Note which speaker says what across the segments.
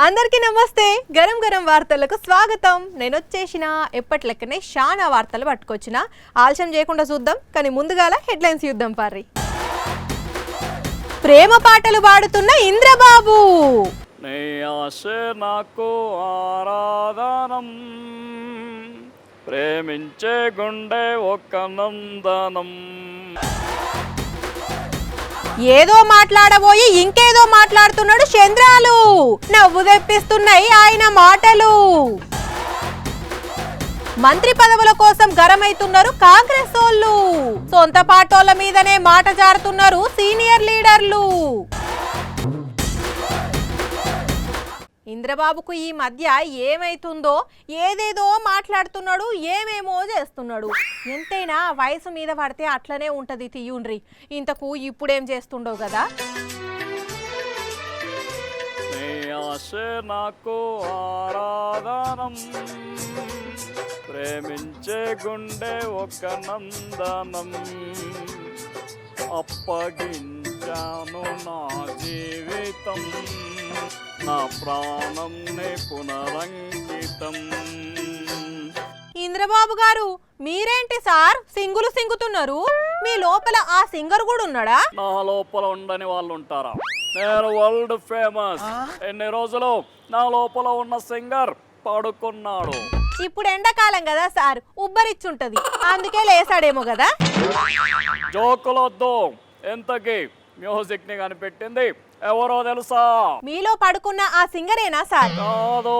Speaker 1: అందరికీ నమస్తే. గరం గరం వార్తలకు స్వాగతం. నేను వచ్చేసిన ఎప్పటిలెక్కనే షానా వార్తలు పట్టుకొచ్చిన. ఆలస్యం చేయకుండా చూద్దాం, కానీ ముందుగాల హెడ్లైన్స్ చూద్దాం పారి. ప్రేమ పాటలు పాడుతున్న ఇంద్రబాబు.
Speaker 2: నీ ఆశే నాకు ఆరాధనం, ప్రేమించే గుండె ఒక నందనం.
Speaker 1: ఏదో మాట్లాడబోయి ఇంకేదో మాట్లాడుతున్నాడు చంద్రాలు. నవ్వు తెప్పిస్తున్నాయి ఆయన మాటలు. మంత్రి పదవుల కోసం గరమైతున్నారు కాంగ్రెస్ వాళ్ళు. సొంత పార్టీల మీదనే మాట జారుతున్నారు సీనియర్ లీడర్లు. ఇంద్రబాబుకు ఈ మధ్య ఏమైతుందో, ఏదేదో మాట్లాడుతున్నాడు, ఏమేమో చేస్తున్నాడు. ఎంతైనా వయసు మీద పడితే అట్లనే ఉంటది తీయుండ్రి. ఇంతకు ఇప్పుడేం చేస్తుండవు కదా.
Speaker 2: నాకు ఆరాధనం, ప్రేమించే గుండె ఒక నందనం. అప్పగించాను నా జీవితం, నా ప్రాణం పునరంకితం.
Speaker 1: ఇంద్రబాబు గారు, మీరేంటి సార్ సింగులు సింగుతున్నారు? మీ లోపల ఆ సింగర్ కూడా ఉన్నాడా?
Speaker 2: నా లోపల ఉండని వాళ్ళు ఉంటారా? నేను వరల్డ్ ఫేమస్. ఎన్ని రోజులు నా లోపల ఉన్న సింగర్ పడుకున్నాడు.
Speaker 1: ఇప్పుడు ఎండాకాలం కదా సార్, ఉబ్బరిచ్చుంటది, అందుకే లేసాడేమో కదా.
Speaker 2: జోకులొద్దు. ఎంతకి మ్యూజిక్ ని కనిపెట్టింది ఎవరో తెలుసా?
Speaker 1: మీలో పడుకున్న ఆ సింగరేనా సార్?
Speaker 2: కాదు.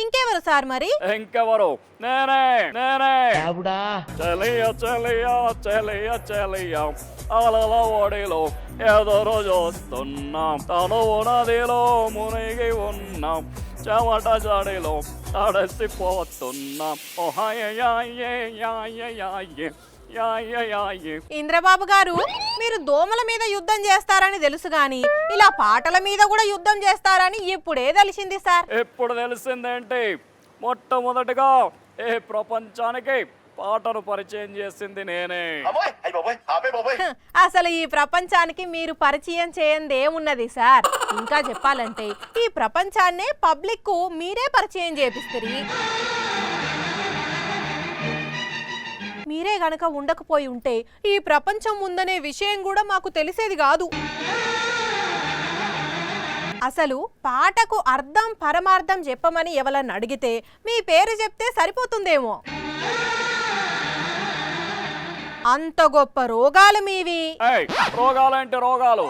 Speaker 1: ఇంకెవరు సార్ మరి?
Speaker 2: ఇంకెవరు? నేనే నేనే. చలియ చలియ చలియ చలియ అలల ఒడిలో ఎదురు చూస్తున్నాం, తను నదిలో మునిగి ఉన్నాం, చెమట జడిలో తడసిపోతున్నాం.
Speaker 1: ఇంద్రబాబు గారు, మీరు దోమల మీద యుద్ధం చేస్తారని తెలుసు గాని ఇలా పాటల మీద కూడా యుద్ధం చేస్తారని ఇప్పుడే తెలిసింది సార్.
Speaker 2: ఎప్పుడు తెలిసిందేంటి? మొట్టమొదటిగా ఏ ప్రపంచానికి పాటను పరిచయం చేసింది నేనే.
Speaker 1: అసలు ఈ ప్రపంచానికి మీరు పరిచయం చేయంది ఏమున్నది సార్? ఇంకా చెప్పాలంటే ఈ ప్రపంచాన్నే పబ్లిక్ కు మీరే పరిచయం చేపిస్తారు. మీరే గనక ఉండకపోయి ఉంటే ఈ ప్రపంచం ఉందనే విషయం కూడా మాకు తెలిసేది కాదు. అసలు పాటకు అర్థం పరమార్థం చెప్పమని ఎవరన్నా అడిగితే మీ పేరు చెప్తే సరిపోతుందేమో. అంత గొప్ప రోగాలు మీవి.
Speaker 2: రోగాలంటే రోగాలు?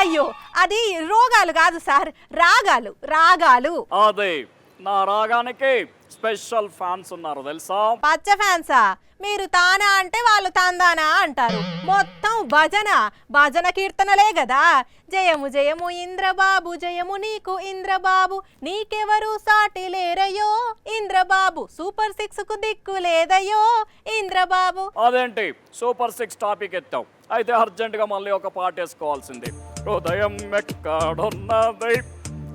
Speaker 1: అయ్యో, అది రోగాలు కాదు సార్, రాగాలు రాగాలు.
Speaker 2: అదే, నా రాగానికి స్పెషల్ ఫ్యాన్స్ ఉన్నారు తెలుసా?
Speaker 1: పచ్చ ఫ్యాన్సా? మీరు తానా అంటే వాళ్ళు తాందానా అంటారు. మొత్తం భజన భజన కీర్తనలే కదా. జయము జయము ఇంద్రబాబు, జయము నీకు ఇంద్రబాబు, నీకెవరు సాటి లేరయ్యో ఇంద్రబాబు, సూపర్ 6 కు దిక్కు లేదయ్యో ఇంద్రబాబు.
Speaker 2: అదేంటి సూపర్ 6 టాపిక్ ఎత్తావు? అయితే అర్జెంట్ గా మళ్ళీ ఒక పాట వేసుకోవాల్సింది. హృదయం ఎక్కడున్నది,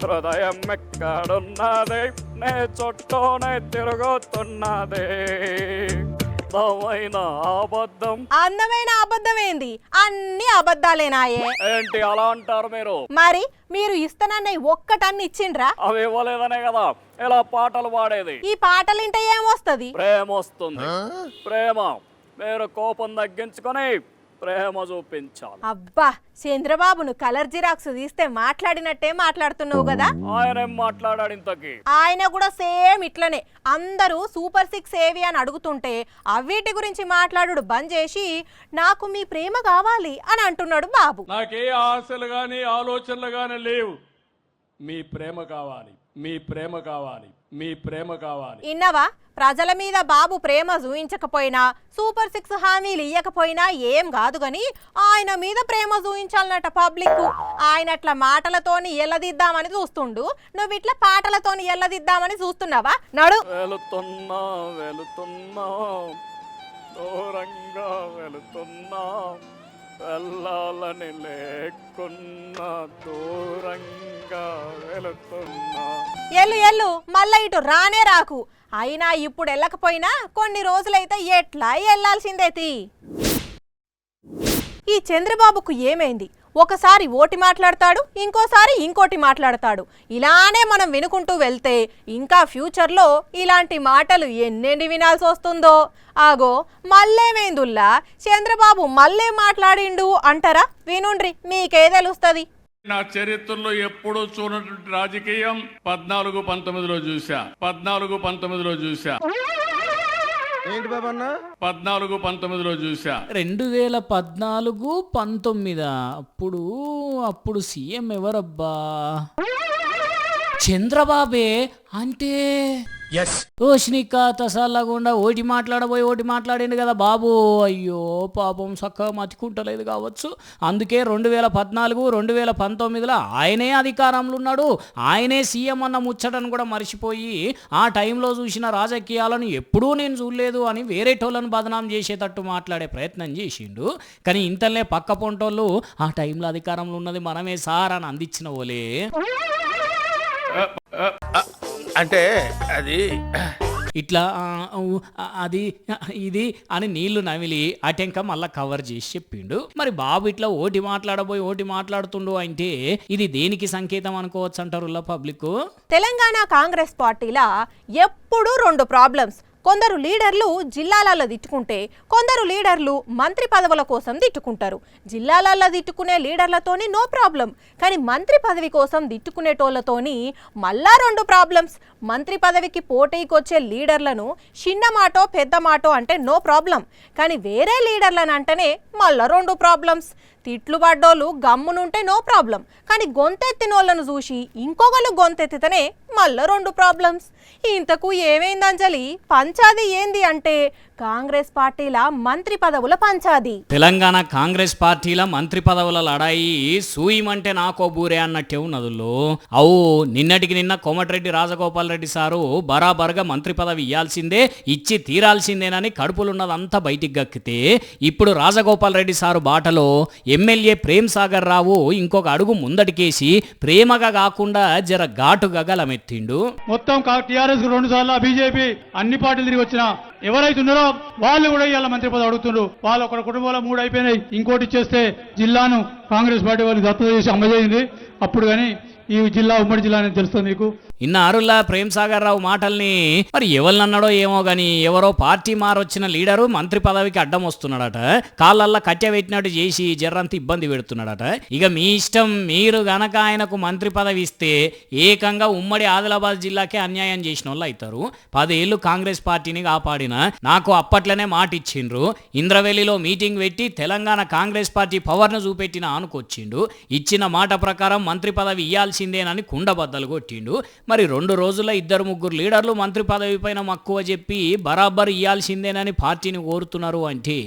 Speaker 2: హృదయం ఎక్కడున్నది, నే చుట్టూనే తిరుగుతున్నది.
Speaker 1: అందమైన అబద్ధం ఏంది? అన్ని అబద్ధాలేనాయే.
Speaker 2: ఏంటి అలా అంటారు మీరు?
Speaker 1: మరి మీరు ఇస్తానన్న ఒక్కటన్ని ఇచ్చిండ్రా?
Speaker 2: అవి ఇవ్వలేదనే కదా ఇలా పాటలు పాడేది.
Speaker 1: ఈ పాటలు వింటే ఏమొస్తుంది?
Speaker 2: ప్రేమ వస్తుంది. ప్రేమ. మీరు కోపం తగ్గించుకొని ప్రేమ చూపించాలి.
Speaker 1: అబ్బా, చంద్రబాబును కలర్ జిరాక్స్ తీస్తే మాట్లాడినట్టే మాట్లాడుతున్నావు కదా.
Speaker 2: ఆయన ఏం మాట్లాడాడు ఇంతకి?
Speaker 1: ఆయన కూడా సేమ్ ఇట్లనే. అందరూ సూపర్ 6 ఏవి అని అడుగుతుంటే అవిటి గురించి మాట్లాడు బంద్ చేసి నాకు మీ ప్రేమ కావాలి అని అంటున్నాడు బాబు.
Speaker 3: నాకే ఆశలు గాని ఆలోచనలు గాని లేవు. మీ ప్రేమ కావాలి, మీ ప్రేమ కావాలి, మీ ప్రేమ కావాలి.
Speaker 1: ఇన్నవా? ప్రజల మీద బాబు ప్రేమ చూయించకపోయినా, సూపర్ 6 హామీలు ఇయ్యకపోయినా ఏం కాదు గాని ఆయన మీద ప్రేమ చూయించాలన్నట పబ్లిక్. ఆయన అట్లా మాటలతోని ఎల్లదిద్దామని చూస్తుండు, నువ్వు ఇట్లా పాటలతోని ఎల్లదిద్దామని చూస్తున్నావా? నడు.
Speaker 2: వెళుతున్నా వెళుతున్నా దూరంగా వెళుతున్నా, వెళ్ళాలని లేకున్నా దూరంగా వెళుతున్నా.
Speaker 1: ఎల్లు ఎల్లు, మళ్ళా ఇటు రానే రాకు. అయినా ఇప్పుడు వెళ్ళకపోయినా కొన్ని రోజులైతే ఎట్లా వెళ్ళాల్సిందే. ఈ చంద్రబాబుకు ఏమైంది? ఒకసారి ఓటి మాట్లాడతాడు, ఇంకోసారి ఇంకోటి మాట్లాడతాడు. ఇలానే మనం వినుకుంటూ వెళ్తే ఇంకా ఫ్యూచర్లో ఇలాంటి మాటలు ఎన్నెన్ని వినాల్సి వస్తుందో. ఆగో మళ్ళేమేందుల్లా చంద్రబాబు మళ్ళే మాట్లాడిండు అంటారా? వినుండ్రి, మీకే తెలుస్తుంది.
Speaker 3: నా చరిత్రలో ఎప్పుడూ చూడనటువంటి రాజకీయం 14-19లో చూసా. 14-19లో చూసా.
Speaker 4: ఏంటి బాబు అన్న?
Speaker 3: 14-19లో చూసా.
Speaker 2: 2014-19 అప్పుడు సీఎం ఎవరబ్బా? చంద్రబాబే అంటే ఓష్నిక తసాలకుండా ఓటి మాట్లాడిండు కదా బాబు. అయ్యో పాపం చక్కగా మతికుంటలేదు కావచ్చు. అందుకే 2014-2019లో ఆయనే అధికారంలో ఉన్నాడు, ఆయనే సీఎం అన్న ముచ్చటను కూడా మర్చిపోయి ఆ టైంలో చూసిన రాజకీయాలను ఎప్పుడూ నేను చూడలేదు అని వేరేటోళ్ళను బదనాం చేసేటట్టు మాట్లాడే ప్రయత్నం చేసిండు. కానీ ఇంతలే పక్క పొంటోళ్ళు ఆ టైంలో అధికారంలో ఉన్నది మనమే సార్ అని అందించిన ఓలే.
Speaker 4: అంటే అది
Speaker 2: ఇట్లా అది ఇది అని నీళ్లు నమిలి అటెంక మళ్ళా కవర్ చేసి చెప్పిండు. మరి బాబు ఇట్లా ఓటి మాట్లాడుతుండు అంటే ఇది దేనికి సంకేతం అనుకోవచ్చు అంటారు పబ్లిక్?
Speaker 1: తెలంగాణ కాంగ్రెస్ పార్టీలా ఎప్పుడు 2 ప్రాబ్లమ్స్. కొందరు లీడర్లు జిల్లాలలో తిట్టుకుంటే కొందరు లీడర్లు మంత్రి పదవుల కోసం తిట్టుకుంటారు. జిల్లాలలో తిట్టుకునే లీడర్లతోని నో ప్రాబ్లం, కానీ మంత్రి పదవి కోసం తిట్టుకునేటోళ్ళతోని మళ్ళా 2 ప్రాబ్లమ్స్. మంత్రి పదవికి పోటీకి వచ్చే లీడర్లను చిన్న మాటో పెద్ద మాటో అంటే నో ప్రాబ్లం, కానీ వేరే లీడర్లను అంటేనే మళ్ళా 2 ప్రాబ్లమ్స్. తిట్లు పడ్డోళ్ళు గమ్మునుంటే నో ప్రాబ్లం, కానీ గొంతెత్తినోళ్ళను చూసి ఇంకొకరు గొంతెత్తితేనే మళ్ళా 2 ప్రాబ్లమ్స్. ఇంతకు ఏమైంది అంజలి? పంచాది ఏంది అంటే కాంగ్రెస్ పార్టీల మంత్రి పదవుల పంచాది.
Speaker 2: తెలంగాణ కాంగ్రెస్ పార్టీల మంత్రి పదవుల లడాయి సూయిమంటే నాకో బూరే అన్నట్టే ఉన్నదుల్లో. అవు నిన్నటికి నిన్న కోమటిరెడ్డి రాజగోపాల్ రెడ్డి సారు బరాబర్గా మంత్రి పదవి ఇవ్వాల్సిందే, ఇచ్చి తీరాల్సిందేనని కడుపులున్నదంతా బయటికి గక్కితే ఇప్పుడు రాజగోపాల్ రెడ్డి సారు బాటలో ఎమ్మెల్యే ప్రేమ్ సాగర్ రావు ఇంకొక అడుగు ముందటికేసి ప్రేమగా కాకుండా జర ఘాటుగా గలమెత్తిండు.
Speaker 5: మొత్తం టీఆర్ఎస్ 2 సార్లు, బీజేపీ అన్ని పార్టీలు తిరిగి వచ్చిన ఎవరైతే ఉన్నారో వాళ్ళు కూడా ఇవాళ మంత్రి పదవి అడుగుతున్నారు. వాళ్ళు ఒక కుటుంబంలో 3 అయిపోయినాయి, ఇంకోటి ఇచ్చేస్తే జిల్లాను కాంగ్రెస్ పార్టీ వాళ్ళు దత్తత చేసి అమ్మజేయింది. అప్పుడు కానీ ఈ జిల్లా ఉమ్మడి జిల్లా అనేది తెలుస్తుంది మీకు.
Speaker 2: ఇన్నారులా ప్రేమ్ సాగర్ రావు మాటల్ని మరి ఎవరినన్నాడో ఏమో గాని ఎవరో పార్టీ మారొచ్చిన లీడరు మంత్రి పదవికి అడ్డం వస్తున్నాడట, కాళ్ళల్లా కట్టె పెట్టినట్టు చేసి జర్రంత ఇబ్బంది పెడుతున్నాడట. ఇక మీ ఇష్టం, మీరు గనక ఆయనకు మంత్రి పదవి ఇస్తే ఏకంగా ఉమ్మడి ఆదిలాబాద్ జిల్లాకే అన్యాయం చేసిన వాళ్ళు అవుతారు. 10 ఏళ్ళు కాంగ్రెస్ పార్టీని కాపాడిన నాకు అప్పట్లోనే మాట ఇచ్చిండ్రు, ఇంద్రవెల్లిలో మీటింగ్ పెట్టి తెలంగాణ కాంగ్రెస్ పార్టీ పవర్ను చూపెట్టిన ఆనుకొచ్చిండు, ఇచ్చిన మాట ప్రకారం మంత్రి పదవి ఇయ్యాల్సిందేనని కుండబద్దలు కొట్టిండు. మరి 2 రోజుల్లో 2-3 లీడర్లు మంత్రి పదవి పైన మక్కువ చెప్పి బరాబర్ ఇయ్యాల్సిందేనని పార్టీని కోరుతున్నారు అంటే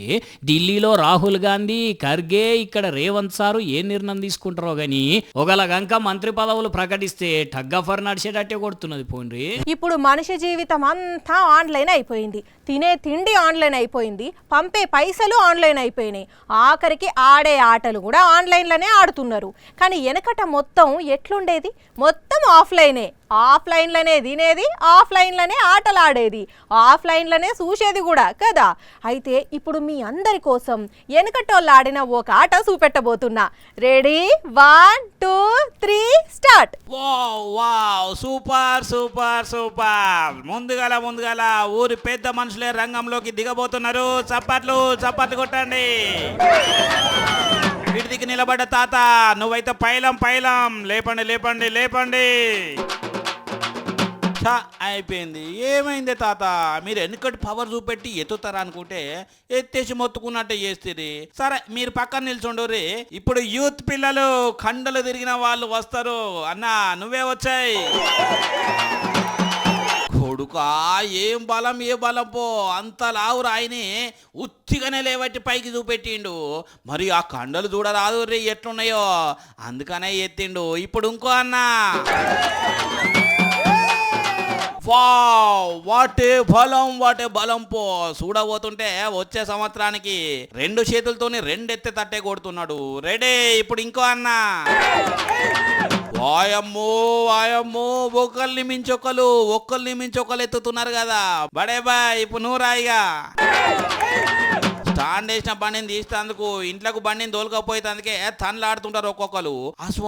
Speaker 2: ఢిల్లీలో రాహుల్ గాంధీ, ఖర్గే, ఇక్కడ రేవంత్ సారు ఏ నిర్ణయం తీసుకుంటారో గాని ఒకలాగంక మంత్రి పదవులు ప్రకటిస్తే టగ్గఫర్ నడిచేటట్టే కొడుతున్నది. పోండి,
Speaker 1: ఇప్పుడు మనిషి జీవితం అంతా ఆన్లైన్ అయిపోయింది. తినే తిండి ఆన్లైన్ అయిపోయింది, పంపే పైసలు ఆన్లైన్ అయిపోయినాయి, ఆఖరికి ఆడే ఆటలు కూడా ఆన్లైన్లోనే ఆడుతున్నారు. కానీ వెనకట మొత్తం ఎట్లుండేది? మొత్తం ఆఫ్లైనే. ఆఫ్లైన్లోనే తినేది, ఆఫ్లైన్లోనే ఆటలు ఆడేది, ఆఫ్లైన్లోనే చూసేది కూడా కదా. అయితే ఇప్పుడు మీ అందరి కోసం వెనకటోళ్ళు ఆడిన ఒక ఆట చూపెట్టబోతున్నా. Ready? 1, 2, 3 start.
Speaker 6: Wow, super super super. ముందుగల ఊరి పెద్ద మనుషులే రంగంలోకి దిగబోతున్నారు. చప్పట్లు కొట్టండి. ఇడిదికి నిలబడ్డ తాత, నువ్వైతే పైలం లేపండి. అయిపోయింది. ఏమైంది తాత? మీరు ఎన్నికటి పవర్ చూపెట్టి ఎత్తుతారా అనుకుంటే ఎత్తేసి మొత్తుకున్నట్టే చేస్తుంది. సరే, మీరు పక్కన నిల్చుండోరి. ఇప్పుడు యూత్ పిల్లలు కండలు తిరిగిన వాళ్ళు వస్తారు. అన్నా నువ్వే వచ్చాయి. కొడుకా, ఏం బలం పో, అంత లావు రాయిని ఉత్తిగానే లేవట్టి పైకి చూపెట్టిండు. మరి ఆ కండలు చూడరాదు రే ఎట్లున్నాయో, అందుకనే ఎత్తిండు. ఇప్పుడు ఇంకో అన్నా, వాటే బలం పో, చూడబోతుంటే వచ్చే సంవత్సరానికి 2 చేతులతోని 2 ఎత్తే తట్టే కొడుతున్నాడు. రెడీ? ఇప్పుడు ఇంకో అన్నా, వాయమ్మో ఒకళ్ళని మించొకళ్ళు ఎత్తుతున్నారు కదా. బడే బాయ్, ఇప్పుడు నువ్వు రాయిగా. స్టాండ్ వేసిన బండిని తీసేందుకు ఇంట్లోకి బండిని తోలుకపోతే అందుకే తనలాడుతుంటారు ఒక్కొక్కరు. అసలు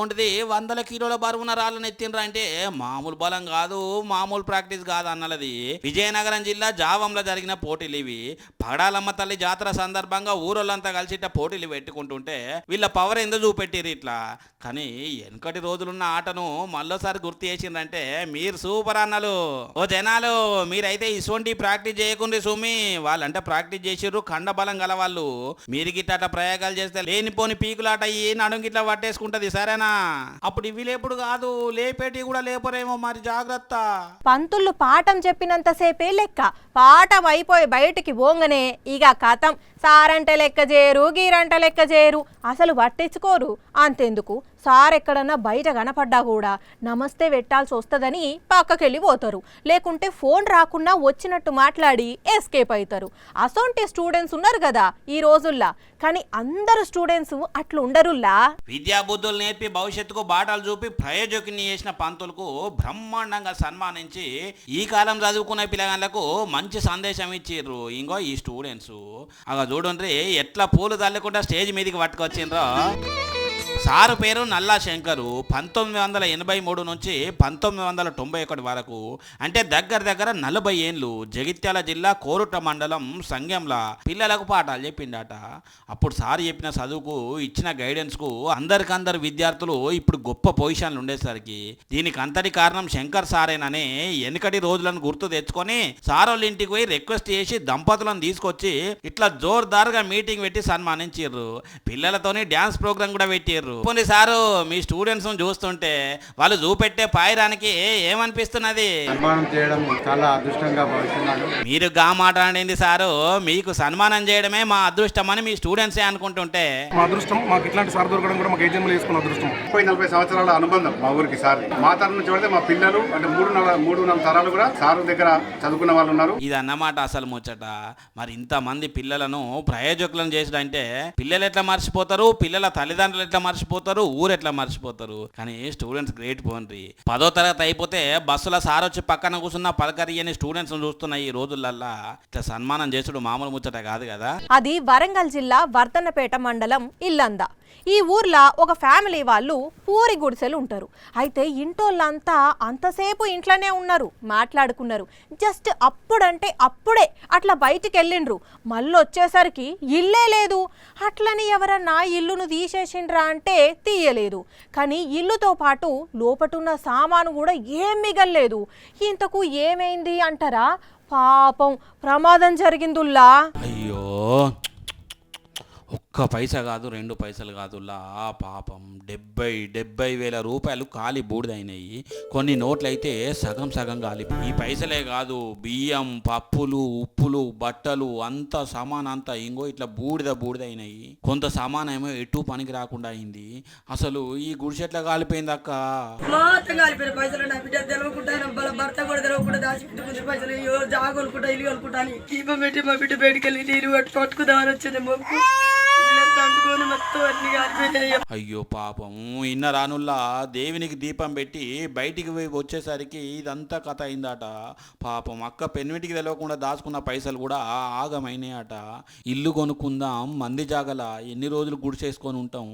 Speaker 6: 100 కిలోల బరువున రాళ్ళని ఎత్తిండ్రా అంటే మామూలు బలం కాదు, మామూలు ప్రాక్టీస్ కాదు అన్నది. విజయనగరం జిల్లా జావంలో జరిగిన పోటీలు ఇవి. పగడాలమ్మ తల్లి జాతర సందర్భంగా ఊరోళ్ళంతా కలిసి ఇట్లా పోటీలు పెట్టుకుంటుంటే వీళ్ళ పవర్ ఎందుకు చూపెట్టిరు ఇట్లా. కానీ వెనకటి రోజులున్న ఆటను మళ్ళోసారి గుర్తు చేసిండ్రంటే మీరు సూపర్ అన్నలు. ఓ జనాలు మీరైతే ఇటువంటి ప్రాక్టీస్ చేయకుండా సుమి, వాళ్ళంటే ప్రాక్టీస్ చేసిర్రు కండబలం గల వాళ్ళు. మీరు గిట్ట ప్రయోగాలు చేస్తే లేనిపోని పీకులాట ఈ నడుం గిట్లా పట్టేసుకుంటది సరేనా. అప్పుడు ఇవి లేపుడు కాదు, లేపేటి కూడా లేపరేమో మరి జాగ్రత్త.
Speaker 1: పంతుళ్ళు పాఠం చెప్పినంతసేపే లెక్క, పాఠం అయిపోయి బయటికి పోంగనే ఇక కథం. సారంటే లెక్క చేయరు, గీరంట లెక్క చేయరు, అసలు పట్టించుకోరు. అంతెందుకు సార్ ఎక్కడన్నా బయట కనపడ్డా కూడా నమస్తే పెట్టాల్సి వస్తుందని పక్కకెళ్ళిపోతారు, లేకుంటే ఫోన్ రాకుండా వచ్చినట్టు మాట్లాడి ఎస్కేప్ అవుతారు. అసొంటి స్టూడెంట్స్ ఉన్నారు కదా ఈ రోజుల్లో, కానీ అందరు స్టూడెంట్స్ అట్లా ఉండరుల్లా.
Speaker 6: విద్యా బుద్ధులు నేర్పి భవిష్యత్తుకు బాటలు చూపి ప్రయోజకుని చేసిన పంతులకు బ్రహ్మాండంగా సన్మానించి ఈ కాలం చదువుకునే పిల్లగాళ్ళకు మంచి సందేశం ఇచ్చిర్రు. ఇంకో ఈ స్టూడెంట్స్ అలా చూడండి ఎట్లా పూలు తల్లకుండా స్టేజ్ మీదకి పట్టుకొచ్చిండ్రో. సారు పేరు నల్లా శంకరు. 1983 నుంచి 1991 వరకు, అంటే దగ్గర 40 ఏళ్ళు జగిత్యాల జిల్లా కోరుట్ల మండలం సంగంలా పిల్లలకు పాఠాలు చెప్పిండట. అప్పుడు సార్ చెప్పిన చదువుకు ఇచ్చిన గైడెన్స్కు అందరికందరు విద్యార్థులు ఇప్పుడు గొప్ప పొజిషన్లు ఉండేసరికి దీనికి అంతటి కారణం శంకర్ సారేనని వెనకటి రోజులను గుర్తు తెచ్చుకొని సారోళ్ళ ఇంటికి పోయి రిక్వెస్ట్ చేసి దంపతులను తీసుకొచ్చి ఇట్లా జోర్దారుగా మీటింగ్ పెట్టి సన్మానించారు. పిల్లలతోని డ్యాన్స్ ప్రోగ్రామ్ కూడా పెట్టారు. పోనీ సారు మీ స్టూడెంట్స్ చూస్తుంటే వాళ్ళు చూపెట్టే పాయరానికి ఏమనిపిస్తున్నది?
Speaker 7: సన్మానం చేయడం చాలా అదృష్టంగా భావిస్తున్నాను.
Speaker 6: మీరు గా మాట్లాడింది సారు, మీకు సన్మానం చేయడమే మా అదృష్టం అని మీ స్టూడెంట్సే అనుకుంటుంటే
Speaker 8: మా అదృష్టం. మాకు ఇట్లాంటి సార్ దొరకడం కూడా మాకు ఏజెంట్లు వేసుకున్న అదృష్టం.
Speaker 7: 30-40 సంవత్సరాల అనుబంధం మా ఊరికి సార్. మా తరం నుంచి పడితే మా పిల్లలు అంటే 3-4 తరాలు కూడా సార్ దగ్గర చదువుకున్న వాళ్ళు ఉన్నారు.
Speaker 6: ఇది అన్నమాట అసలు ముచ్చట. మరి ఇంతమంది పిల్లలను ప్రయోజకులను చేసిడంటే పిల్లలు ఎట్లా మర్చిపోతారు, పిల్లల తల్లిదండ్రులు ఎట్లా మర్చిపోతారు, ఊరు ఎట్లా మర్చిపోతారు. కానీ స్టూడెంట్స్ గ్రేట్ పోండ్రి. 10వ తరగతి అయిపోతే బస్సులో సార్ వచ్చి పక్కన కూర్చున్న పలకరియని స్టూడెంట్స్ చూస్తున్న ఈ రోజులల్లా ఇట్లా సన్మానం చేసుడు మామూలు ముచ్చట కాదు కదా.
Speaker 1: అది వరంగల్ జిల్లా వర్ధన్నపేట మండలం ఇల్లంద. ఈ ఊర్లో ఒక ఫ్యామిలీ వాళ్ళు పూరి గుడిసెలు ఉంటారు. అయితే ఇంటోళ్ళంతా అంతసేపు ఇంట్లోనే ఉన్నారు, మాట్లాడుకున్నారు. జస్ట్ అప్పుడంటే అప్పుడే అట్లా బయటికి వెళ్ళిండ్రు. మళ్ళీ వచ్చేసరికి ఇల్లే లేదు. అట్లని ఎవరన్నా ఇల్లును తీసేసిండ్రా అంటే తీయలేదు. కానీ ఇల్లుతో పాటు లోపటున్న సామాను కూడా ఏం మిగల్లేదు. ఇంతకు ఏమైంది అంటారా? పాపం ప్రమాదం జరిగిందుల్లా.
Speaker 6: అయ్యో, ఒక్క పైసా కాదు 2 పైసలు కాదులా పాపం 70,000 రూపాయలు కాలి బూడిదైనాయి. కొన్ని నోట్లు అయితే సగం కాలి. ఈ పైసలే కాదు, బియ్యం, పప్పులు, ఉప్పులు, బట్టలు అంతా సామాన్ అంతా ఇంకో ఇట్లా బూడిదైనాయి. కొంత సామాన్ ఏమో ఎటు పనికి రాకుండా అయింది. అసలు ఈ గుడిసెట్లా కాలిపోయింది అక్క.
Speaker 9: మొత్తం కాలిపోయిన పైసలు నా బిడ్డ తెలవకుండా భర్త కూడా తెలవకుండా దాచిపెట్టుకుంటే పైసలు జాగొనుకుంటా ఇల్లు కొనుక్కుంటాను. దీపం పెట్టి మా బిడ్డ బయటకెళ్ళి నీరు పట్టుకుందామని వచ్చింది.
Speaker 6: అయ్యో పాపం, ఇన్న రానుల్లా దేవునికి దీపం పెట్టి బయటికి వచ్చేసరికి ఇదంతా కథ అయిందట. పాపం అక్క పెన్విటికి తెలవకుండా దాచుకున్న పైసలు కూడా ఆగమైనాయట. ఇల్లు కొనుక్కుందాం, మంది జాగల ఎన్ని రోజులు గుడిసేసుకొని ఉంటాం,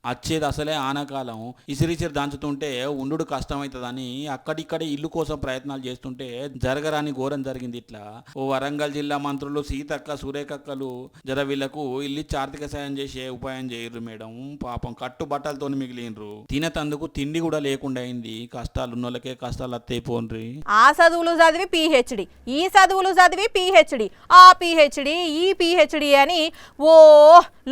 Speaker 6: వచ్చేది అసలే ఆనకాలం, ఇసిరిసిరి దంచుతుంటే ఉండు కష్టమవుతుందని అక్కడిక్కడే ఇల్లు కోసం ప్రయత్నాలు చేస్తుంటే జరగరాని ఘోరం జరిగింది. ఇట్లా ఓ వరంగల్ జిల్లా మంత్రులు సీతక్క, సురేఖక్కలు జర వీళ్లకు ఇల్లు ఆర్థిక సాయం చేసే ఉపాయం చేయరు మేడం. పాపం కట్టు బట్టలతో మిగిలినరు. తినతందుకు తిండి కూడా లేకుండా అయింది. కష్టాలు ఉన్నోళ్ళకే కష్టాలు అత్తైపోండ్రి.
Speaker 1: ఆ చదువులు చదివి పిహెచ్డి, ఈ చదువులు చదివి పిహెచ్డి, ఆ పిహెచ్డి, ఈ పిహెచ్డి అని ఓ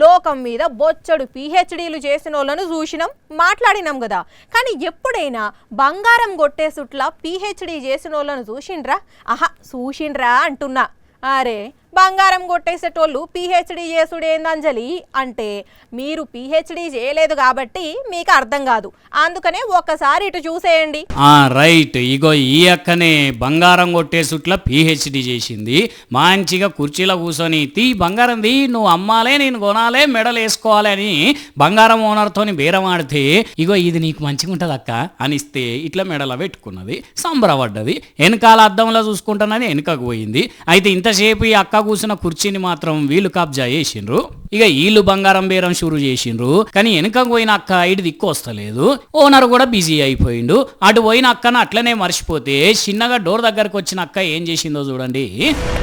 Speaker 1: లోకం మీద బొచ్చడు పిహెచ్డీలు చేసిన వాళ్ళను చూసినాం, మాట్లాడినాం కదా. కానీ ఎప్పుడైనా బంగారం కొట్టేసుట్లా పిహెచ్డి చేసిన వాళ్ళను చూసిండ్రా? ఆహా, చూసిండ్రా అంటున్నా. అరే, బంగారం కొట్టేసేటోళ్ళు పిహెచ్డి చేసుడు ఏందంజలి అంటే మీరు పిహెచ్డి చేయలేదు కాబట్టి మీకు అర్థం కాదు. అందుకనే ఒక్కసారి ఇటు చూసేయండి.
Speaker 2: రైట్, ఇగో ఈ అక్కనే బంగారం కొట్టేసుట్లా పిహెచ్డి చేసింది. మంచిగా కుర్చీలో కూర్చొని తీ బంగారం తీ, నువ్వు అమ్మాలే, నేను కొనాలే, మెడలు వేసుకోవాలి అని బంగారం ఓనర్తో బేరం ఆడితే ఇగో ఇది నీకు మంచిగా ఉంటుంది అక్క అనిస్తే ఇట్లా మెడలో పెట్టుకున్నది, సంబరపడ్డది. వెనకాల అద్దంలో చూసుకుంటున్నది వెనుకకు పోయింది. అయితే ఇంతసేపు ఈ అక్క అక్క కూసిన కుర్చీని మాత్రం వీళ్ళు కబ్జా చేసిండ్రు. ఇక వీళ్ళు బంగారం బేరం షురు చేసిండ్రు. కానీ వెనక పోయిన అక్క ఇటు దిక్కు వస్తలేదు. ఓనర్ కూడా బిజీ అయిపోయిండు. అటు పోయిన అక్కను అట్లనే మర్చిపోతే చిన్నగా డోర్ దగ్గరకు వచ్చిన అక్క ఏం చేసిందో చూడండి.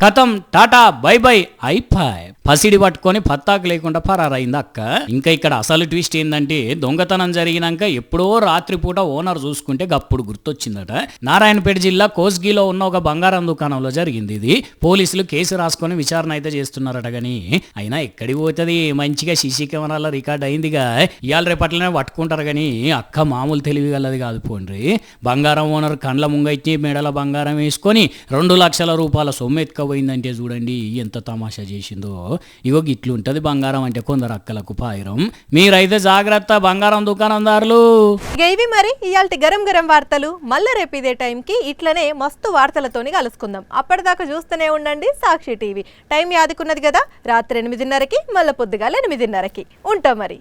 Speaker 2: కథం టాటా బై బై అయిపోయి పసిడి పట్టుకొని పత్తాకు లేకుండా పరారైంది అక్క. ఇంకా ఇక్కడ అసలు ట్విస్ట్ ఏంటంటే దొంగతనం జరిగినాక ఎప్పుడో రాత్రిపూట ఓనర్ చూసుకుంటే గప్పుడు గుర్తొచ్చిందట. నారాయణపేట జిల్లా కోస్గిలో ఉన్న ఒక బంగారం దుకాణంలో జరిగింది ఇది. పోలీసులు కేసు రాసుకొని విచారణ అయితే చేస్తున్నారట. కానీ అయినా ఎక్కడికి పోతుంది, మంచిగా సీసీ కెమెరాలో రికార్డ్ అయిందిగా, ఇవాళ రేపట్లనే పట్టుకుంటారు. కానీ అక్క మామూలు తెలివి గలది కాదు పోండ్రి. బంగారం ఓనర్ కండ్ల ముంగైతే మెడల బంగారం వేసుకొని 2 లక్షల రూపాయల సొమ్ము ఎత్తుకపోయిందంటే చూడండి ఎంత తమాషా చేసిందో. ఇగో ఇట్లుంటది బంగారం అంటే కొందరు అక్కలకు పాయిరం. మీరైతే జాగ్రత్త బంగారం దుకాణందారులు.
Speaker 1: ఇక ఇవి మరి ఇయాల్టి గరం గరం వార్తలు. మళ్ళీ రేపు ఇదే టైంకి ఇట్లనే మస్తు వార్తలతోని కలుసుకుందాం. అప్పటిదాకా చూస్తూనే ఉండండి సాక్షి టీవీ. టైం యాదుకున్నది కదా, రాత్రి 8:30కి మళ్ళీ పొద్దుగాల 8:30కి ఉంటాం మరి.